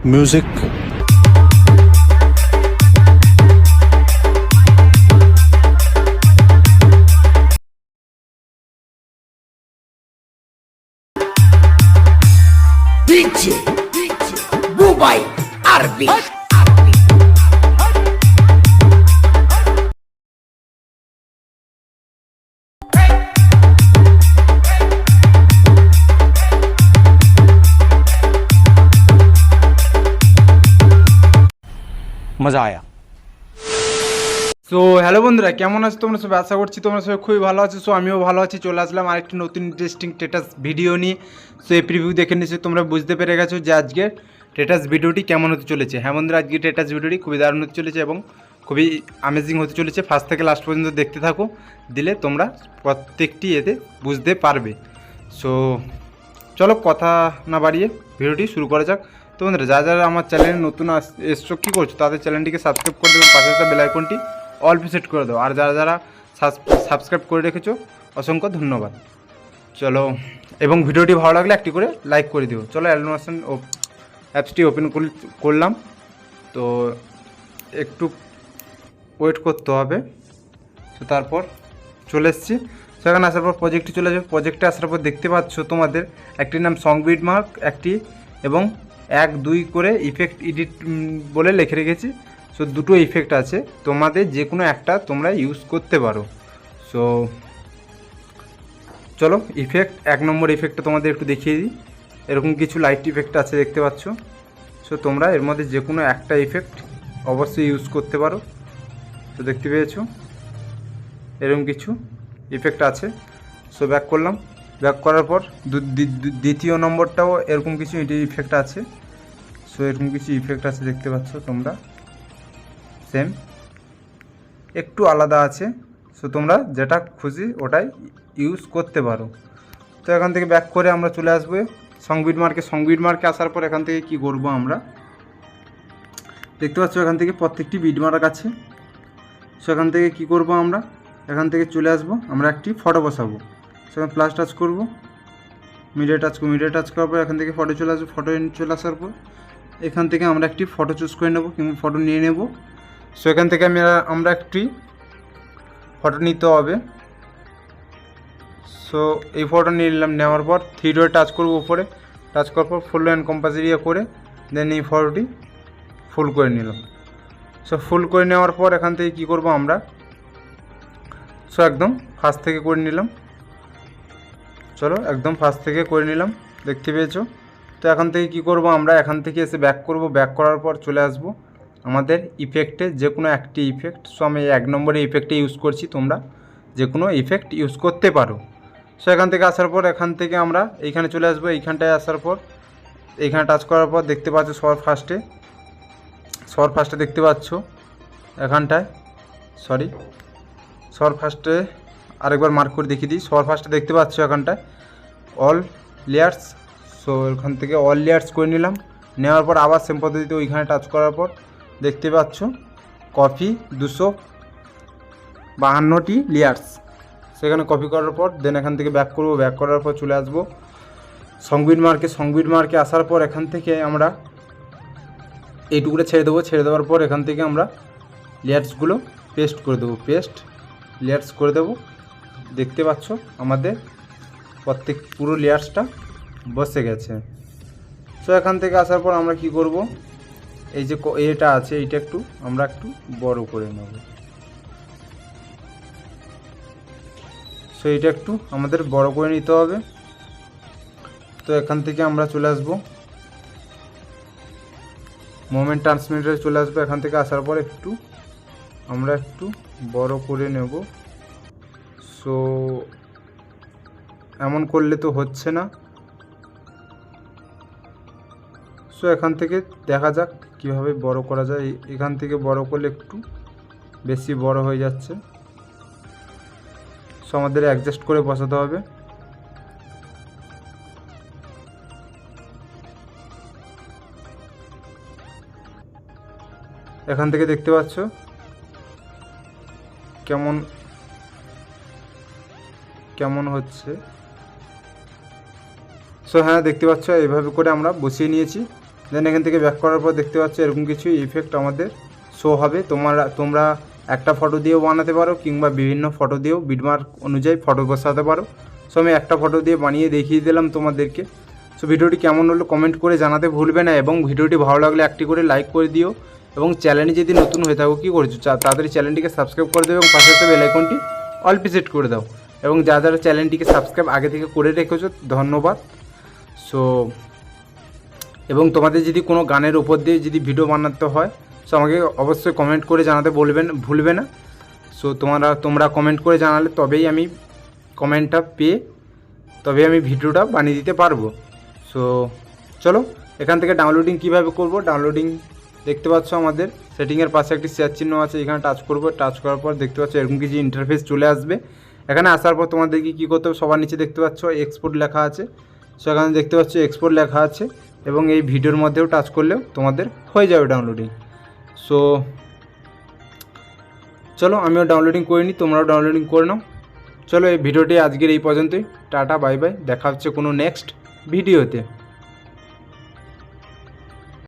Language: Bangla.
music. DJ Dubai Arbi. मज़ा आया। সো হ্যালো বন্ধুরা, কেমন আছো তোমরা সবাই? আশা করছি তোমরা সবাই খুবই ভালো আছো। সো আমিও ভালো আছি। চলে আসলাম আরেকটি নতুন ইন্টারেস্টিং স্ট্যাটাস ভিডিও নিয়ে। সো এই প্রিভিউ দেখে নিশ্চয়ই তোমরা বুঝতে পেরে গেছো যে আজকের স্ট্যাটাস ভিডিওটি কেমন হতে চলেছে। হ্যাঁ বন্ধুরা, আজকের স্ট্যাটাস ভিডিওটি খুবই দারুণ হতে চলেছে এবং খুবই অ্যামেজিং হতে চলেছে। ফার্স্ট থেকে লাস্ট পর্যন্ত দেখতে থাকো, দিলে তোমরা প্রত্যেকটি এতে বুঝতে পারবে। সো চলো কথা না বাড়িয়ে ভিডিওটি শুরু করা যাক। তো বন্ধুরা, যারা আমার চ্যানেলে নতুন এসছো কী করছো, তাদের চ্যানেলটিকে সাবস্ক্রাইব করে দেবেন, পাশে থাকা বেল আইকনটি অল সেট করে দাও। আর যারা সাবস্ক্রাইব করে রেখেছো অসংখ্য ধন্যবাদ। চলো, এবং ভিডিওটি ভালো লাগলে একটি করে লাইক করে দিও। চলো, অ্যালাইট মোশন অ্যাপসটি ওপেন করলাম। তো একটু ওয়েট করতে হবে। তো তারপর চলে এসেছি। সেখানে আসার পর প্রজেক্টটি চলে যাবে। প্রজেক্টে আসার পর দেখতে পাচ্ছ তোমাদের একটির নাম সং বিট মার্ক একটি এবং 1 2 করে ইফেক্ট এডিট বলে লিখে রেখেছি। সো দুটো ইফেক্ট আছে, তোমাদের যে কোনো একটা তোমরা ইউজ করতে পারো। সো চলো, ইফেক্ট 1 নম্বর ইফেক্টটা তোমাদের একটু দেখিয়ে দিই। এরকম কিছু লাইট ইফেক্ট আছে দেখতে পাচ্ছ। সো তোমরা এর মধ্যে যে কোনো একটা ইফেক্ট অবশ্যই ইউজ করতে পারো। তো দেখতে পেয়েছো এরকম কিছু ইফেক্ট আছে। সো ব্যাক করলাম। ব্যাক করার পর দ্বিতীয় নম্বরটাও এরকম কিছু ইফেক্ট আছে। সো এরকম কিছু ইফেক্ট আছে দেখতে পাচ্ছ তোমরা, সেম একটু আলাদা আছে। সো তোমরা যেটা খুশি ওটাই ইউজ করতে পারো। তো এখান থেকে ব্যাক করে আমরা চলে আসবো সংবিট মার্কে আসার পর এখান থেকে কি করব, আমরা দেখতে পাচ্ছ এখান থেকে প্রত্যেকটি বিট মার্ক আছে। সো এখান থেকে কি করব, আমরা এখান থেকে চলে আসব, আমরা একটি ফটো বসাবো। সেখানে প্লাস টাচ করব, মিডিয়া টাচ করার পর এখান থেকে ফটো চলে আসবো। ফটো চলে আসার পর এখান থেকে আমরা একটি ফটো চুজ করে নেব কিংবা ফটো নিয়ে নেব। সো এখান থেকে আমরা একটি ফটো নিতে হবে। সো এই ফটো নিয়ে নিলাম। নেওয়ার পর 3 ডটে টাচ করব, উপরে টাচ করার পর ফুল অ্যান্ড কম্পাস এরিয়া করে দেন এই ফটোটি ফুল করে নিলাম। সো ফুল করে নেওয়ার পর এখান থেকে কি করব, আমরা সো একদম ফার্স্ট থেকে করে নিলাম। চলো, একদম ফার্স্ট থেকে করে নিলাম, দেখতে পেয়েছো। তো এখান থেকে কি করব, আমরা এখান থেকে এসে ব্যাক করব। ব্যাক করার পর চলে আসব আমাদের ইফেক্টে, যে কোনো একটি ইফেক্ট। সো আমি 1 নম্বরে ইফেক্টে ইউজ করছি, তোমরা যে কোনো ইফেক্ট ইউজ করতে পারো। সো এখান থেকে আসার পর এখান থেকে আমরা এইখানে চলে আসবো। এইখানটায় আসার পর এইখানে টাচ করার পর দেখতে পাচ্ছ সবার ফার্স্টে দেখতে পাচ্ছ এখানটায়, সবার ফার্স্টে আরেকবার মার্ক করে দেখিয়ে দিই। সবার ফার্স্টে দেখতে পাচ্ছ এখানটায় অল লেয়ার্স। সো এখান থেকে অল লেয়ার্স করে নিলাম। নেওয়ার পর আবার সেম পদ্ধতিতে ওইখানে টাচ করার পর দেখতে পাচ্ছ কপি 252টি লেয়ার্স। সেখানে কপি করার পর দেন এখান থেকে ব্যাক করব। ব্যাক করার পর চলে আসবো সংবিট মার্কে আসার পর এখান থেকে আমরা এইটুকুটা ছেড়ে দেওয়ার পর এখান থেকে আমরা লেয়ার্সগুলো পেস্ট করে দেবো। লেয়ার্স করে দেবো। দেখতে পাচ্ছ আমাদের প্রত্যেক পুরো লেয়ার্সটা বসে গেছে। সো এখান থেকে আসার পর আমরা কি করব, এই যে এটা আছে এইটা আমরা একটু বড় করে নেব। সো এটা একটু আমাদের বড় করে নিতে হবে। তো এখান থেকে আমরা চলে আসব মোমেন্ট ট্রান্সমিটারে চলে আসবো। এখান থেকে আসার পর আমরা একটু বড় করে নেব। সো এমন করলে তো হচ্ছে না। সো এখান থেকে দেখা যাক কিভাবে বড় করা যায়। এখান থেকে বড় করলে একটু বেশি বড় হয়ে যাচ্ছে। সো আমাদের অ্যাডজাস্ট করে বসাতে হবে। এখান থেকে দেখতে পাচ্ছ কেমন হচ্ছে। সো হ্যাঁ, দেখতে পাচ্ছ এইভাবে করে আমরা বসিয়ে নিয়েছি। দেন এখান থেকে ব্যাক করার পর দেখতে পাচ্ছ এরকম কিছু ইফেক্ট আমাদের শো হবে। তোমরা একটা ফটো দিয়েও বানাতে পারো কিংবা বিভিন্ন ফটো দিয়েও বিটমার্ক অনুযায়ী ফটো বসাতে পারো। সো আমি একটা ফটো দিয়ে বানিয়ে দেখিয়ে দিলাম তোমাদেরকে। সো ভিডিওটি কেমন হলো কমেন্ট করে জানাতে ভুলবে না, এবং ভিডিওটি ভালো লাগলে একটি করে লাইক করে দিও, এবং চ্যানেলে যদি নতুন হয়ে থাকো কী করছো তাড়াতাড়ি চ্যানেলটিকে সাবস্ক্রাইব করে দেবে এবং পাশে একটা বেল আইকনটি অল সেট করে দাও। এবং যারা চ্যানেলটিকে সাবস্ক্রাইব আগে থেকে করে রেখেছো ধন্যবাদ। সো এবং তোমাদের যদি কোনো গানের উপর দিয়ে যদি ভিডিও বানাতে হয় সো আমাকে অবশ্যই কমেন্ট করে জানাতে ভুলবে না। সো তোমরা কমেন্ট করে জানালে তবেই আমি কমেন্টটা পেয়ে তবে আমি ভিডিওটা বানিয়ে দিতে পারবো। সো চলো এখান থেকে ডাউনলোডিং কিভাবে করব, ডাউনলোডিং দেখতে পাচ্ছ আমাদের সেটিংয়ের পাশে একটি শেয়ার চিহ্ন আছে, এখানে টাচ করব। টাচ করার পর দেখতে পাচ্ছ এরকম কিছু ইন্টারফেস চলে আসবে। এখানে আসার পর তোমাদেরকে কী করতে হবে, সবার নিচে দেখতে পাচ্ছ এক্সপোর্ট লেখা আছে। সো এখানে দেখতে পাচ্ছ এক্সপোর্ট লেখা আছে, এবং এই ভিডিওর মধ্যেও টাচ করলেও তোমাদের হয়ে যাবে ডাউনলোডিং। সো চলো আমিও ডাউনলোডিং করে নিই, তোমরাও ডাউনলোডিং করে নাও। চলো এই ভিডিওটি আজকের এই পর্যন্তই। টাটা বাই বাই, দেখা হচ্ছে কোনো নেক্সট ভিডিওতে।